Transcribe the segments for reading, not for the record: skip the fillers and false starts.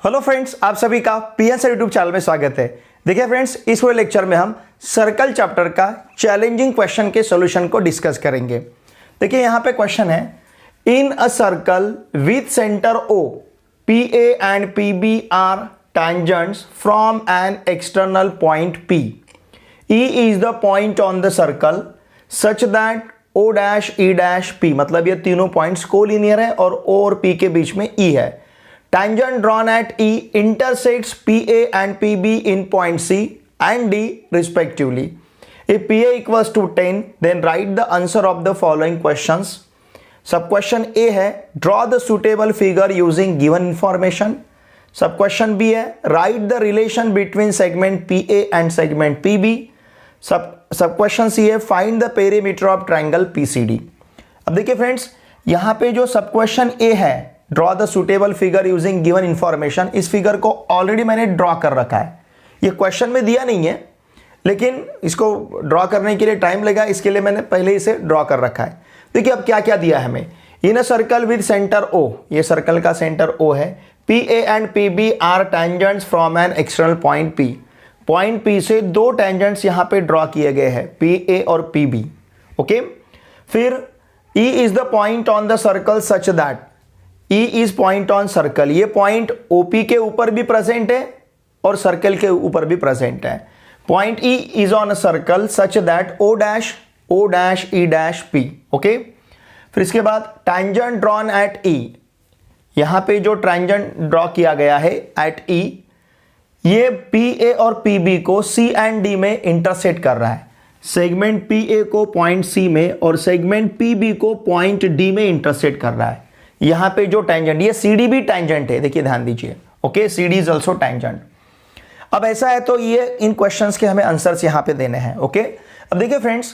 Hello friends, आप सभी का पीएस यूट्यूब चैनल में स्वागत है। देखिए फ्रेंड्स, इस पूरे लेक्चर में हम सर्कल चैप्टर का चैलेंजिंग क्वेश्चन के सॉल्यूशन को डिस्कस करेंगे। देखिए यहाँ पे क्वेश्चन है, in a circle with centre O P A and P B are tangents from an external point P, E is the point on the circle such that O dash E dash P, मतलब ये तीनों points collinear है और ओ और P के बीच में ई है। Tangent drawn at E intersects PA and PB in point C and D respectively. If PA equals to 10, then write the answer of the following questions. Sub question A है, draw the suitable figure using given information. Sub question B है, write the relation between segment PA and segment PB. Sub question C है, find the perimeter of triangle PCD. अब देखिए friends, यहाँ पे जो सब question A है, draw the suitable figure using given information, इस फिगर को ऑलरेडी मैंने ड्रॉ कर रखा है। ये क्वेश्चन में दिया नहीं है, लेकिन इसको ड्रॉ करने के लिए टाइम लगा, इसके लिए मैंने पहले इसे ड्रॉ कर रखा है। देखिए अब क्या क्या दिया है हमें। In a circle with centre O, ये सर्कल का सेंटर ओ है। P A and P B are tangents from an external point P, point P से दो टेंजेंट्स यहाँ पे ड्रॉ किए गए हैं, पी ए और पी बी। ओके, फिर E is the point on the circle such that, E is point on circle, ये पॉइंट OP के ऊपर भी प्रेजेंट है और सर्कल के ऊपर भी प्रेजेंट है। Point E is on a circle such that O dash E dash P। Okay, फिर इसके बाद टैंजेंट ड्रॉन एट E, यहां पे जो टैंजेंट ड्रॉ किया गया है एट E, ये PA और PB को C एंड D में इंटरसेक्ट कर रहा है। सेगमेंट PA को पॉइंट C में और सेगमेंट PB को पॉइंट D में इंटरसेक्ट कर रहा है। यहां पे जो टेंजेंट, ये CD भी टेंजेंट है, देखिए ध्यान दीजिए। Okay, CD is also tangent. अब ऐसा है तो ये इन क्वेश्चंस के हमें आंसर्स यहां पे देने हैं। ओके, अब देखिए फ्रेंड्स,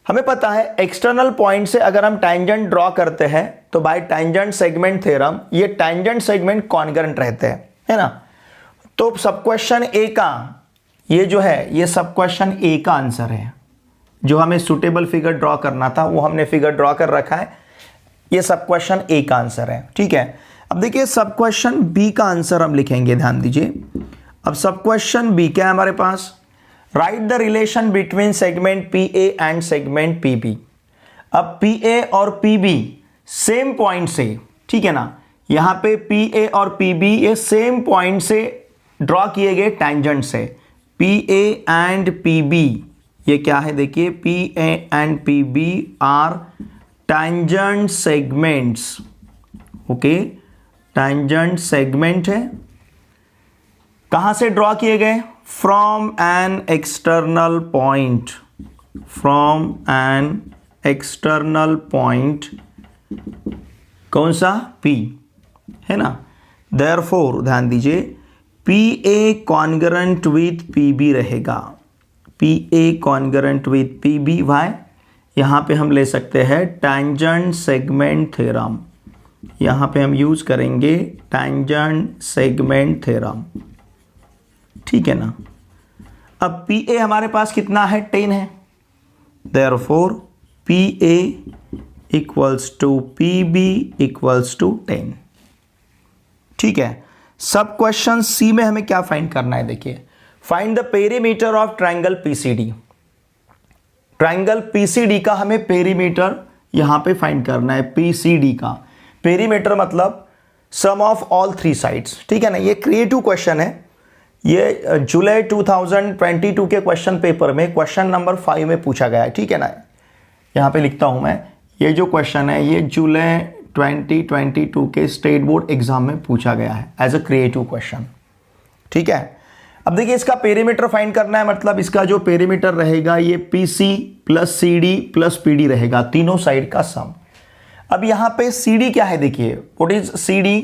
हमें पता है एक्सटर्नल पॉइंट से अगर हम टेंजेंट ड्रॉ करते हैं तो बाय टेंजेंट सेगमेंट थ्योरम ये टेंजेंट सेगमेंट कॉन्ग्रुएंट रहते हैं, है ना। तो सब क्वेश्चन ए का ये जो है, ये सब क्वेश्चन ए का आंसर है। जो हमें सुटेबल फिगर ड्रॉ करना था वो हमने फिगर ड्रॉ कर रखा है, ये सब क्वेश्चन ए का आंसर है। ठीक है, अब देखिए सब क्वेश्चन बी का आंसर हम लिखेंगे, ध्यान दीजिए। अब सब क्वेश्चन बी क्या है हमारे पास, right the relation between segment P A and segment P B. अब पी ए और पी बी सेम पॉइंट से, ठीक है ना, यहां पे पी ए और पी बी ये सेम पॉइंट से ड्रॉ किए गए टेंजेंट से। P A and P B ये क्या है, देखिए P A and P B are tangent segments। Okay, tangent segment है, कहां से ड्रॉ किए गए, from an external point, from an external point, कौन सा, P, है ना। Therefore ध्यान दीजिए, PA कॉन्ग्रुएंट विथ PB रहेगा, PA congruent with PB। Why, यहां पे हम ले सकते हैं टैंजेंट सेगमेंट थ्योरम, यहां पे हम यूज करेंगे टैंजेंट सेगमेंट थ्योरम, ठीक है ना। अब PA हमारे पास कितना है, 10 है। Therefore PA equals to PB equals to 10। ठीक है, सब क्वेश्चन सी में हमें क्या फाइंड करना है, देखिए find the perimeter of triangle PCD। Triangle PCD का हमें पेरीमीटर यहां पे फाइंड करना है। PCD का पेरीमीटर मतलब सम ऑफ ऑल थ्री साइड्स, ठीक है ना। ये क्रिएटिव क्वेश्चन है, ये जुलाई 2022 के क्वेश्चन पेपर में क्वेश्चन नंबर 5 में पूछा गया है, ठीक है ना। यहां पे लिखता हूं मैं, ये जो क्वेश्चन है ये जुलाई 2022 के स्टेट बोर्ड एग्जाम में पूछा गया है एज अ क्रिएटिव क्वेश्चन, ठीक है। अब देखिए इसका पेरीमीटर फाइंड करना है, मतलब इसका जो पेरीमीटर रहेगा ये PC plus CD plus PD रहेगा, तीनों साइड का सम। अब यहां पे CD क्या है, देखिए what is CD,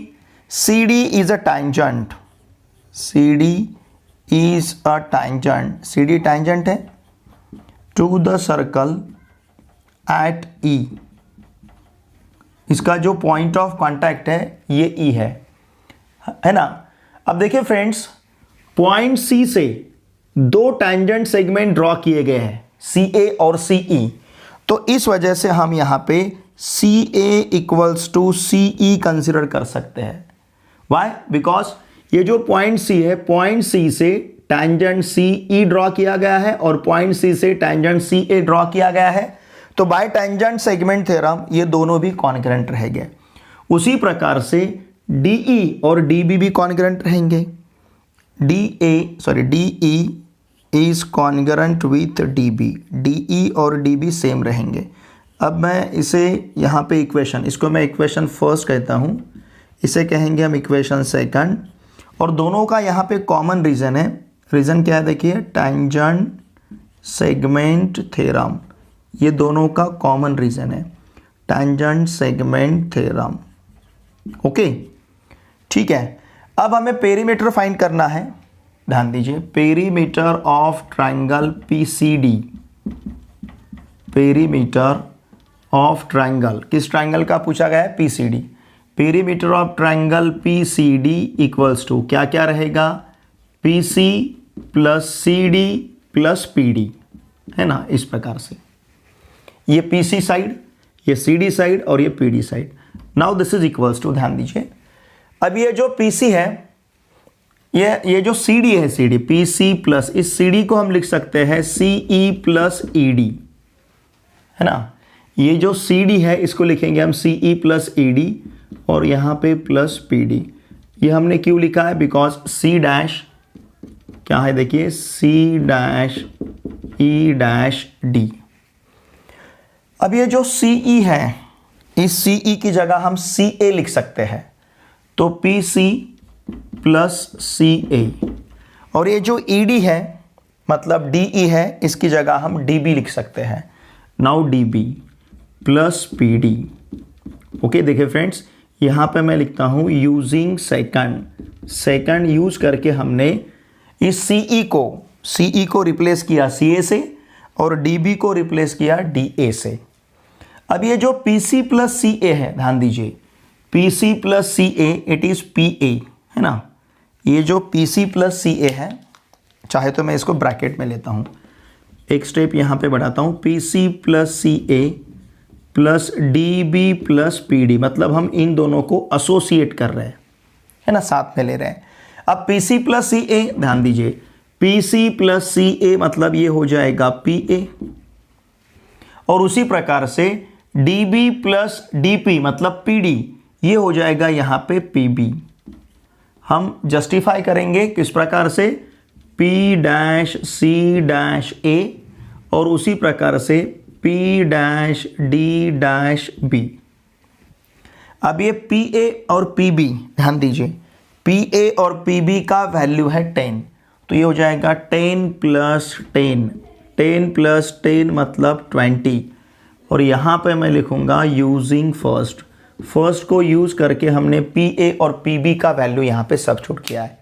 CD is a tangent, CD is a tangent, CD tangent है to the circle at E। इसका जो पॉइंट ऑफ कांटेक्ट है ये E है ना। अब देखिए फ्रेंड्स, पॉइंट C से दो टैंजेंट सेगमेंट ड्रॉ किए गए हैं, CA और CE। तो इस वजह से हम यहां पे CA equals to CE consider कर सकते हैं। वाई, बिकॉज ये जो पॉइंट सी है, पॉइंट सी से टैंजेंट सी ई ड्रॉ किया गया है और पॉइंट सी से टैंजेंट सी ए ड्रॉ किया गया है, तो बाय टैंजेंट सेगमेंट थ्योरम ये दोनों भी कॉन्ग्रुएंट रहेंगे। उसी प्रकार से डीई और डीबी भी कॉन्ग्रुएंट रहेंगे। DE is congruent with DB, DE और डीबी सेम रहेंगे। अब मैं इसे यहाँ पे इक्वेशन, इसको मैं इक्वेशन फर्स्ट कहता हूँ, इसे कहेंगे हम इक्वेशन सेकंड, और दोनों का यहाँ पे कॉमन रीजन है। रीजन क्या है देखिए, टैंजेंट सेगमेंट थ्योरम, ये दोनों का कॉमन रीजन है, टैंजेंट सेगमेंट थ्योरम। ओके, ठीक है। अब हमें पेरीमीटर फाइंड करना है, ध्यान दीजिए, perimeter of triangle PCD, perimeter of triangle, किस ट्रायंगल का पूछा गया है, PCD. Perimeter of triangle PCD equals to क्या क्या रहेगा, PC plus CD plus PD, है ना, इस प्रकार से। ये पीसी साइड, ये सीडी साइड और ये PD side. Now this is equals to, ध्यान दीजिए, अब ये जो पीसी है, ये जो सीडी है, सीडी पीसी प्लस, इस सीडी को हम लिख सकते हैं सीई प्लस ईडी, है ना। ये जो सीडी है इसको लिखेंगे हम सीई प्लस ईडी और यहाँ पे प्लस पीडी। ये हमने क्यों लिखा है, बिकॉज सी डैश क्या है देखिए, C dash E dash D. अब ये जो सीई है, इस सीई की जगह हम सी ए लिख सकते हैं, तो पी सी प्लस सी ए, और ये जो ईडी है मतलब डीई है, इसकी जगह हम डीबी लिख सकते हैं। Now dB plus PD. Okay, देखिए फ्रेंड्स, यहाँ पे मैं लिखता हूँ यूजिंग सेकंड यूज करके हमने इस सीई को रिप्लेस किया सीए से और डीबी को रिप्लेस किया डीए से। अब ये जो पीसी प्लस सी ए है, ध्यान दीजिए, PC plus C A it is P A, है ना। ये जो पीसी प्लस सी ए है, चाहे तो मैं इसको ब्रैकेट में लेता हूँ, एक स्टेप यहाँ पे बढ़ाता हूँ, पीसी प्लस सी ए प्लस डीबी प्लस पीडी, मतलब हम इन दोनों को एसोसिएट कर रहे हैं, है ना, साथ में ले रहे हैं। अब पीसी प्लस सी ए, ध्यान दीजिए, पीसी प्लस सी ए मतलब ये हो जाएगा पी ए, और उसी प्रकार से डीबी प्लस डीपी मतलब पीडी, ये हो जाएगा यहाँ पे पीबी। हम जस्टिफाई करेंगे किस प्रकार से, P dash C dash A और उसी प्रकार से P dash D dash B. अब ये पी ए और पी बी, ध्यान दीजिए, पी ए और पी बी का वैल्यू है 10, तो ये हो जाएगा 10 प्लस 10, 10 प्लस 10 मतलब 20, और यहाँ पे मैं लिखूँगा यूजिंग फर्स्ट को यूज़ करके हमने पी ए और पी बी का वैल्यू यहाँ पे सब्स्टिट्यूट किया है।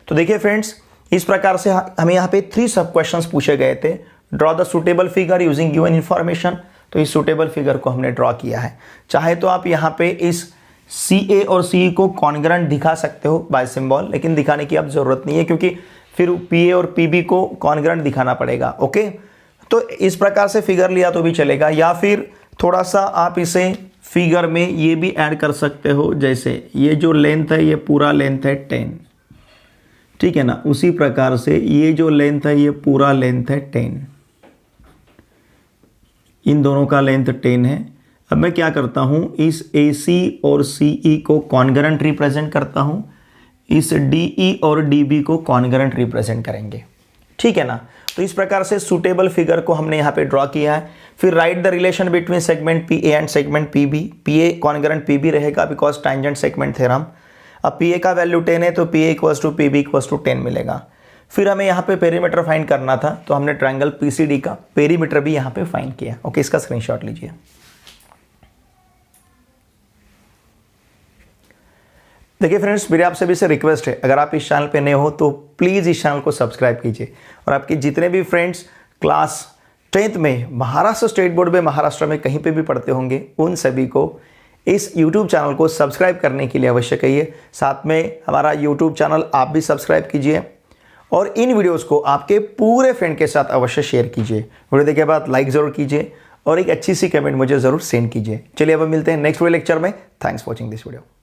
तो देखिए फ्रेंड्स, इस प्रकार से हमें यहाँ पे 3 सब क्वेश्चंस पूछे गए थे। Draw the suitable figure using given information, तो इस सुटेबल फिगर को हमने ड्रॉ किया है। चाहे तो आप यहाँ पे इस सी ए और सी को कॉन्ग्रुएंट दिखा सकते हो बाय सिंबल, लेकिन दिखाने की अब ज़रूरत नहीं है क्योंकि फिर पी ए और पी बी को कॉन्ग्रुएंट दिखाना पड़ेगा। ओके, तो इस प्रकार से फिगर लिया तो भी चलेगा, या फिर थोड़ा सा आप इसे फिगर में ये भी ऐड कर सकते हो, जैसे ये जो लेंथ है ये पूरा लेंथ है 10, ठीक है ना, उसी प्रकार से ये जो लेंथ है ये पूरा लेंथ है 10, इन दोनों का लेंथ 10 है। अब मैं क्या करता हूँ, इस AC और CE को कॉन्ग्रुएंट रिप्रेजेंट करता हूँ, इस DE और DB को कॉन्ग्रुएंट रिप्रेजेंट करेंगे, ठीक है ना। तो इस प्रकार से सूटेबल फिगर को हमने यहाँ पे ड्रॉ किया है। फिर write the relation between segment PA and segment PB, PA congruent PB रहेगा बिकॉज टैंजेंट सेगमेंट थ्योरम। अब PA का वैल्यू 10 है तो PA equals to PB equals to 10 मिलेगा। फिर हमें यहाँ पे पेरीमीटर फाइंड करना था, तो हमने ट्रायंगल PCD का पेरीमीटर भी यहाँ पे फाइंड किया। ओके, इसका स्क्रीनशॉट लीजिए। देखिए फ्रेंड्स, मेरे आपसे भी से रिक्वेस्ट है, अगर आप इस चैनल पे नए हो तो प्लीज़ इस चैनल को सब्सक्राइब कीजिए, और आपके जितने भी फ्रेंड्स क्लास 10th में महाराष्ट्र स्टेट बोर्ड में महाराष्ट्र में कहीं पे भी पढ़ते होंगे, उन सभी को इस YouTube चैनल को सब्सक्राइब करने के लिए अवश्य कहिए। साथ में हमारा YouTube चैनल आप भी सब्सक्राइब कीजिए और इन वीडियोस को आपके पूरे फ्रेंड के साथ अवश्य शेयर कीजिए। वीडियो देखने के बाद लाइक ज़रूर कीजिए और एक अच्छी सी कमेंट मुझे ज़रूर सेंड कीजिए। चलिए अब मिलते हैं नेक्स्ट वीडियो लेक्चर में। Thanks for watching this video.